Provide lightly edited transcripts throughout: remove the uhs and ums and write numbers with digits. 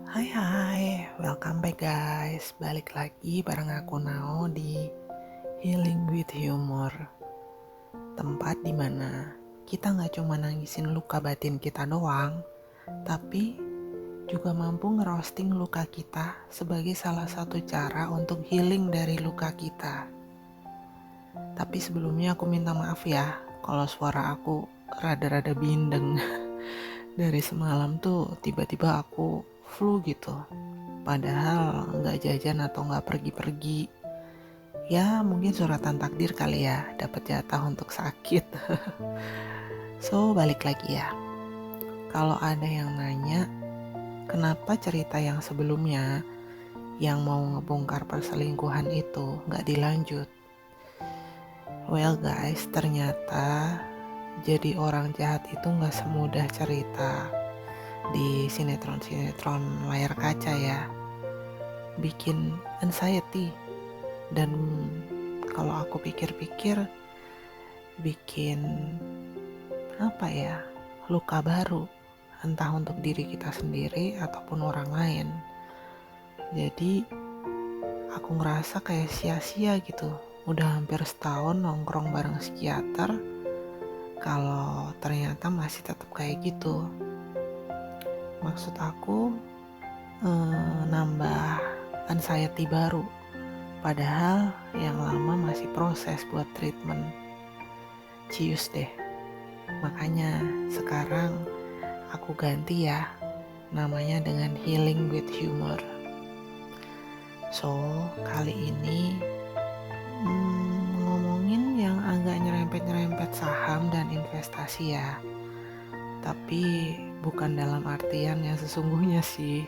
Hai, welcome back guys. Balik lagi bareng aku Nao di Healing with Humor. Tempat dimana kita gak cuma nangisin luka batin kita doang, tapi juga mampu ngerosting luka kita sebagai salah satu cara untuk healing dari luka kita. Tapi sebelumnya aku minta maaf ya kalau suara aku rada-rada bindeng. Dari semalam tuh tiba-tiba aku flu gitu. Padahal nggak jajan atau nggak pergi-pergi. Ya mungkin suratan takdir kali ya, dapat jatah untuk sakit. So balik lagi ya. Kalau ada yang nanya, kenapa cerita yang sebelumnya yang mau ngebongkar perselingkuhan itu nggak dilanjut? Well guys, ternyata jadi orang jahat itu nggak semudah cerita di sinetron-sinetron layar kaca ya. Bikin anxiety. Dan kalau aku pikir-pikir bikin luka baru, entah untuk diri kita sendiri ataupun orang lain. Jadi aku ngerasa kayak sia-sia gitu, udah hampir setahun nongkrong bareng psikiater, kalau ternyata masih tetap kayak gitu. Maksud aku nambah anxiety baru, padahal yang lama masih proses buat treatment. Cius deh. Makanya sekarang aku ganti ya namanya dengan Healing with Humor. So kali ini ngomongin yang agak nyerempet-nyerempet saham dan investasi ya. Tapi bukan dalam artian yang sesungguhnya sih.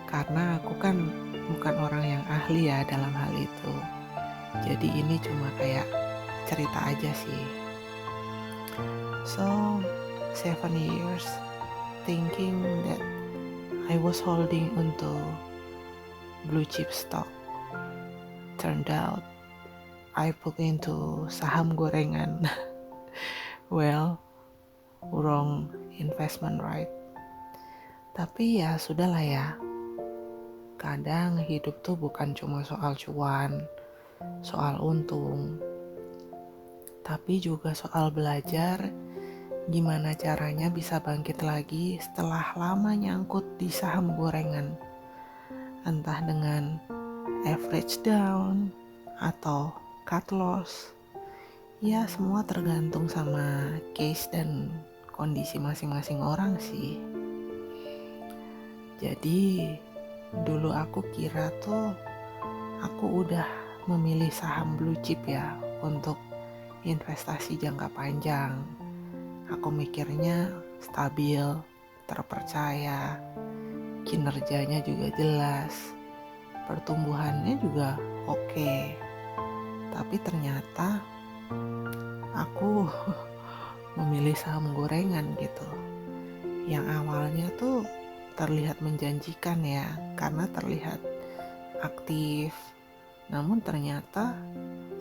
Karena aku kan bukan orang yang ahli ya dalam hal itu. Jadi ini cuma kayak cerita aja sih. So 7 years thinking that I was holding onto blue chip stock. Turned out I put into saham gorengan. Well, wrong investment, right? Tapi ya sudahlah ya. Kadang hidup tuh bukan cuma soal cuan, soal untung, tapi juga soal belajar gimana caranya bisa bangkit lagi setelah lama nyangkut di saham gorengan. Entah dengan average down atau cut loss. Ya semua tergantung sama case dan kondisi masing-masing orang sih. Jadi dulu aku kira tuh aku udah memilih saham blue chip ya untuk investasi jangka panjang. Aku mikirnya stabil, terpercaya, kinerjanya juga jelas, pertumbuhannya juga oke. Tapi ternyata aku memilih saham gorengan gitu. Yang awalnya tuh terlihat menjanjikan ya, karena terlihat aktif. Namun ternyata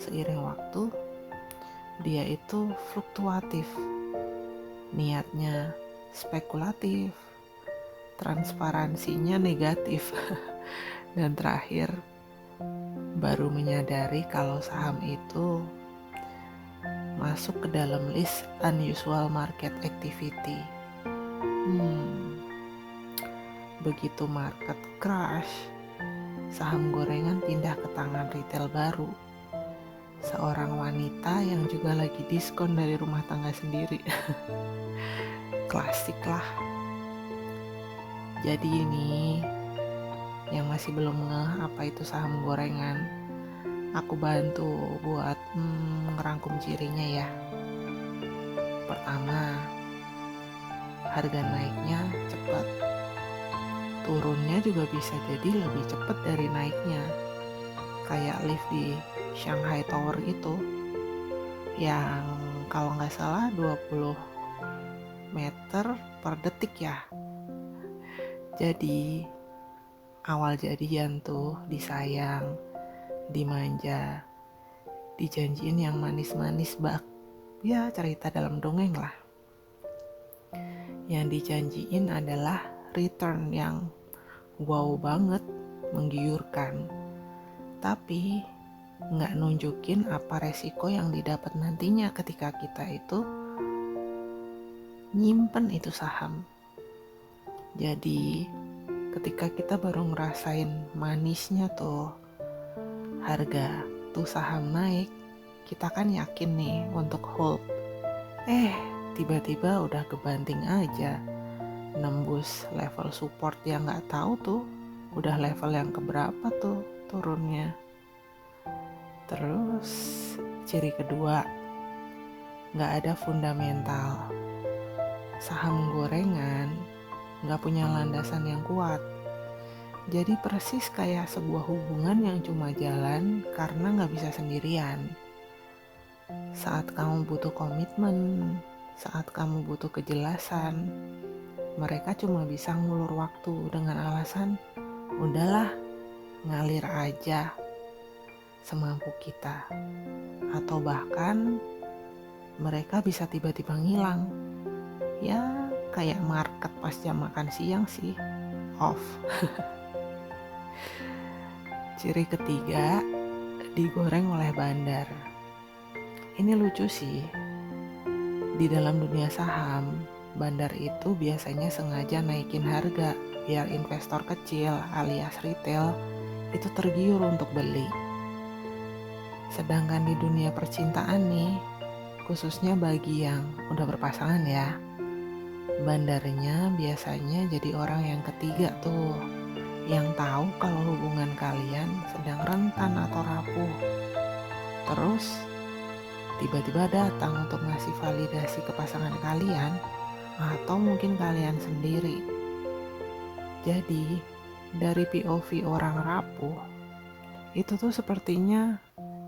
seiring waktu dia itu fluktuatif. Niatnya spekulatif, transparansinya negatif. Dan terakhir baru menyadari kalau saham itu masuk ke dalam list unusual market activity. Begitu market crash, saham gorengan pindah ke tangan retail baru. Seorang wanita yang juga lagi diskon dari rumah tangga sendiri. Klasik lah. Jadi ini yang masih belum ngeh apa itu saham gorengan, aku bantu buat ngerangkum cirinya ya. Pertama, harga naiknya cepat. Turunnya juga bisa jadi lebih cepat dari naiknya. Kayak lift di Shanghai Tower itu yang kalau nggak salah 20 meter per detik ya. Jadi awal jadian tuh disayang, dimanja, dijanjiin yang manis-manis bak. Ya cerita dalam dongeng lah. Yang dijanjiin adalah return yang wow banget, menggiurkan. Tapi nggak nunjukin apa resiko yang didapat nantinya ketika kita itu nyimpen itu saham. Jadi ketika kita baru ngerasain manisnya tuh harga tuh saham naik, kita kan yakin nih untuk hold. Tiba-tiba udah kebanting aja, nembus level support yang nggak tahu tuh udah level yang keberapa tuh turunnya. Terus ciri kedua, nggak ada fundamental. Saham gorengan nggak punya landasan yang kuat. Jadi persis kayak sebuah hubungan yang cuma jalan karena nggak bisa sendirian. Saat kamu butuh komitmen, saat kamu butuh kejelasan, mereka cuma bisa ngulur waktu dengan alasan, udahlah, ngalir aja semampu kita. Atau bahkan mereka bisa tiba-tiba ngilang. Ya kayak market pas jam makan siang sih, off. Ciri ketiga, digoreng oleh bandar. Ini lucu sih. Di dalam dunia saham, bandar itu biasanya sengaja naikin harga biar investor kecil alias retail itu tergiur untuk beli. Sedangkan di dunia percintaan nih, khususnya bagi yang udah berpasangan ya, bandarnya biasanya jadi orang yang ketiga tuh, yang tahu kalau hubungan kalian sedang rentan atau rapuh. Terus tiba-tiba datang untuk ngasih validasi ke pasangan kalian, atau mungkin kalian sendiri. Jadi dari POV orang rapuh, itu tuh sepertinya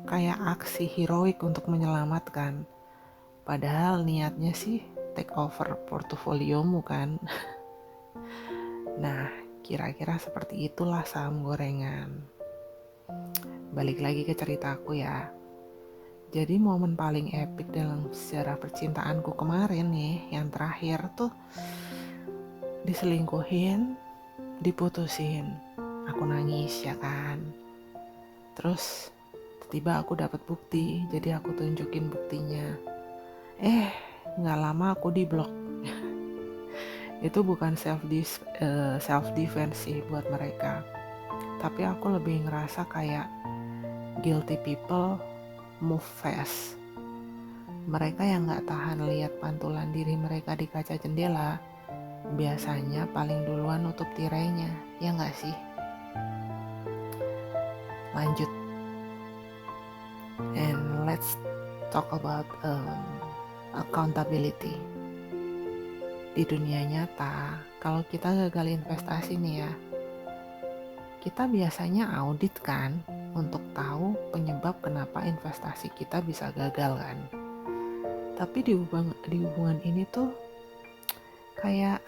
kayak aksi heroik untuk menyelamatkan. Padahal niatnya sih take over portofoliomu kan. Nah, kira-kira seperti itulah saham gorengan. Balik lagi ke ceritaku ya. Jadi momen paling epic dalam sejarah percintaanku kemarin nih, yang terakhir tuh diselingkuhin, diputusin. Aku nangis ya kan. Terus tiba-tiba aku dapat bukti, jadi aku tunjukin buktinya. Nggak lama aku diblok. Itu bukan self defense sih buat mereka, tapi aku lebih ngerasa kayak guilty people move fast. Mereka yang nggak tahan lihat pantulan diri mereka di kaca jendela biasanya paling duluan nutup tirainya, ya nggak sih? Lanjut, and let's talk about accountability. Di dunia nyata, kalau kita gagal investasi nih ya, kita biasanya audit kan untuk tahu penyebab kenapa investasi kita bisa gagal kan. Tapi di hubungan ini tuh kayak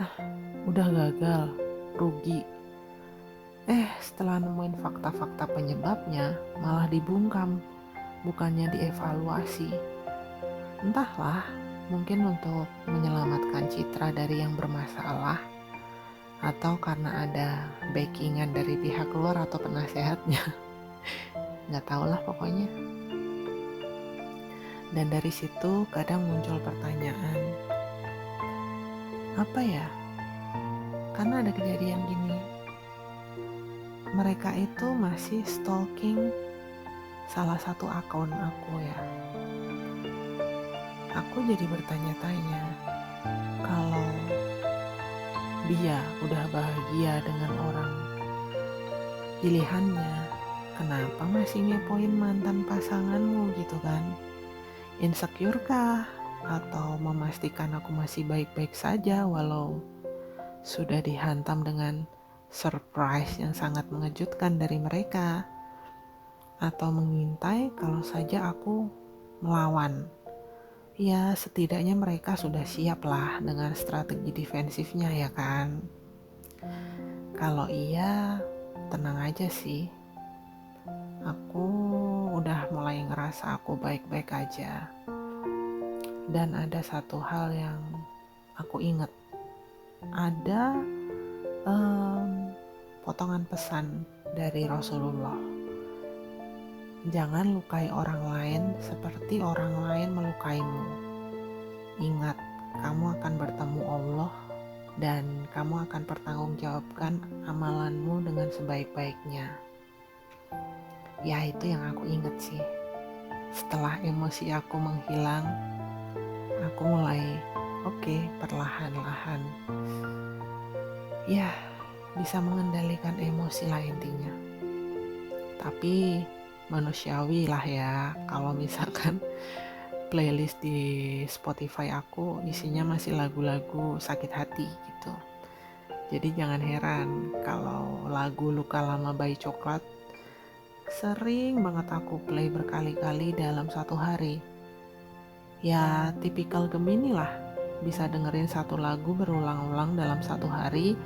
udah gagal, rugi. Setelah nemuin fakta-fakta penyebabnya malah dibungkam, bukannya dievaluasi. Entahlah, mungkin untuk menyelamatkan citra dari yang bermasalah, atau karena ada backingan dari pihak luar atau penasehatnya. Nggak tahu lah pokoknya. Dan dari situ kadang muncul pertanyaan, apa ya? Karena ada kejadian gini, mereka itu masih stalking salah satu akun aku ya. Aku jadi bertanya-tanya, kalau dia udah bahagia dengan orang pilihannya, kenapa masih ngepoin mantan pasanganmu gitu kan? Insecure kah? Atau memastikan aku masih baik-baik saja walau sudah dihantam dengan surprise yang sangat mengejutkan dari mereka? Atau mengintai kalau saja aku melawan? Ya setidaknya mereka sudah siap lah dengan strategi defensifnya ya kan. Kalau iya, tenang aja sih. Aku udah mulai ngerasa aku baik-baik aja. Dan ada satu hal yang aku ingat. Ada potongan pesan dari Rasulullah. Jangan lukai orang lain seperti orang lain melukaimu. Ingat, kamu akan bertemu Allah dan kamu akan pertanggungjawabkan amalanmu dengan sebaik-baiknya. Ya, itu yang aku ingat sih. Setelah emosi aku menghilang, aku mulai perlahan-lahan ya bisa mengendalikan emosi lah intinya. Tapi manusiawi lah ya kalau misalkan playlist di Spotify aku isinya masih lagu-lagu sakit hati gitu. Jadi jangan heran kalau lagu Luka Lama by Coklat sering banget aku play berkali-kali dalam satu hari. Ya tipikal Gemini lah, bisa dengerin satu lagu berulang-ulang dalam satu hari,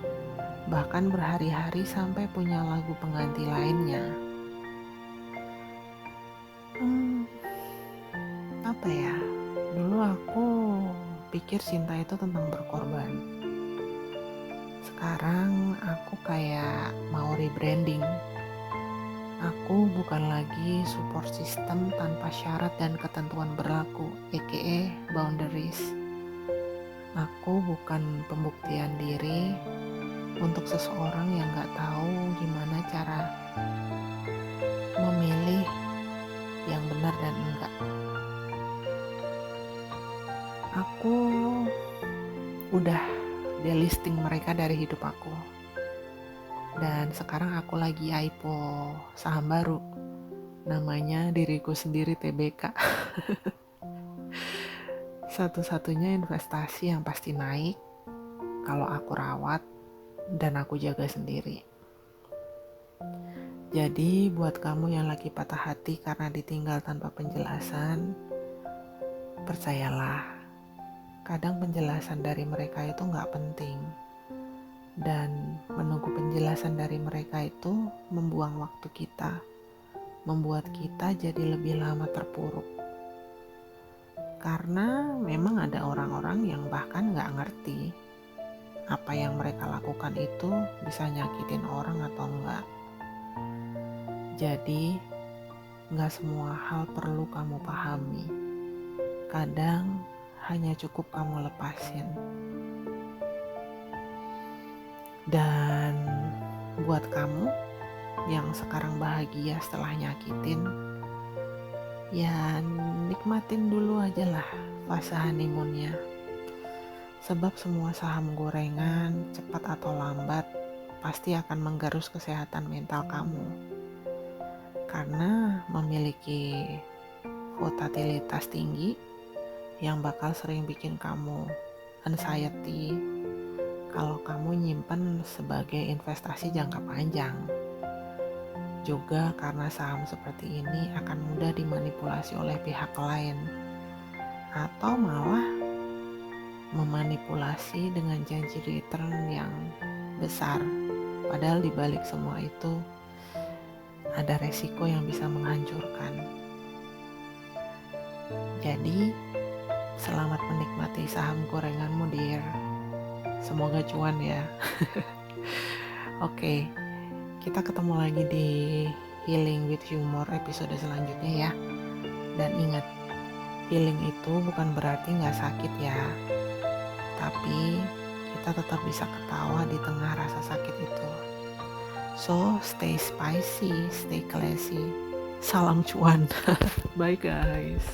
bahkan berhari-hari sampai punya lagu pengganti lainnya. Apa ya, dulu aku pikir cinta itu tentang berkorban. Sekarang aku kayak mau rebranding. Aku bukan lagi support system tanpa syarat dan ketentuan berlaku, aka boundaries. Aku bukan pembuktian diri untuk seseorang yang gak tahu gimana cara memilih yang benar dan enggak. Aku udah delisting mereka dari hidup aku. Dan sekarang aku lagi IPO saham baru. Namanya Diriku Sendiri TBK. Satu-satunya investasi yang pasti naik kalau aku rawat dan aku jaga sendiri. Jadi buat kamu yang lagi patah hati karena ditinggal tanpa penjelasan, percayalah, kadang penjelasan dari mereka itu gak penting. Dan menunggu penjelasan dari mereka itu membuang waktu kita, membuat kita jadi lebih lama terpuruk. Karena memang ada orang-orang yang bahkan gak ngerti apa yang mereka lakukan itu bisa nyakitin orang atau enggak. Jadi gak semua hal perlu kamu pahami. Kadang hanya cukup kamu lepasin. Dan buat kamu yang sekarang bahagia setelah nyakitin, ya nikmatin dulu aja lah fase honeymoonnya. Sebab semua saham gorengan, cepat atau lambat, pasti akan menggerus kesehatan mental kamu. Karena memiliki volatilitas tinggi yang bakal sering bikin kamu anxiety kalau kamu nyimpen sebagai investasi jangka panjang. Juga karena saham seperti ini akan mudah dimanipulasi oleh pihak lain atau malah memanipulasi dengan janji return yang besar. Padahal dibalik semua itu ada resiko yang bisa menghancurkan. Jadi selamat menikmati saham gorenganmu, dear. Semoga cuan ya. Oke, kita ketemu lagi di Healing with Humor episode selanjutnya ya. Dan ingat, healing itu bukan berarti gak sakit ya. Tapi kita tetap bisa ketawa di tengah rasa sakit itu. So, stay spicy, stay classy. Salam cuan. Bye guys.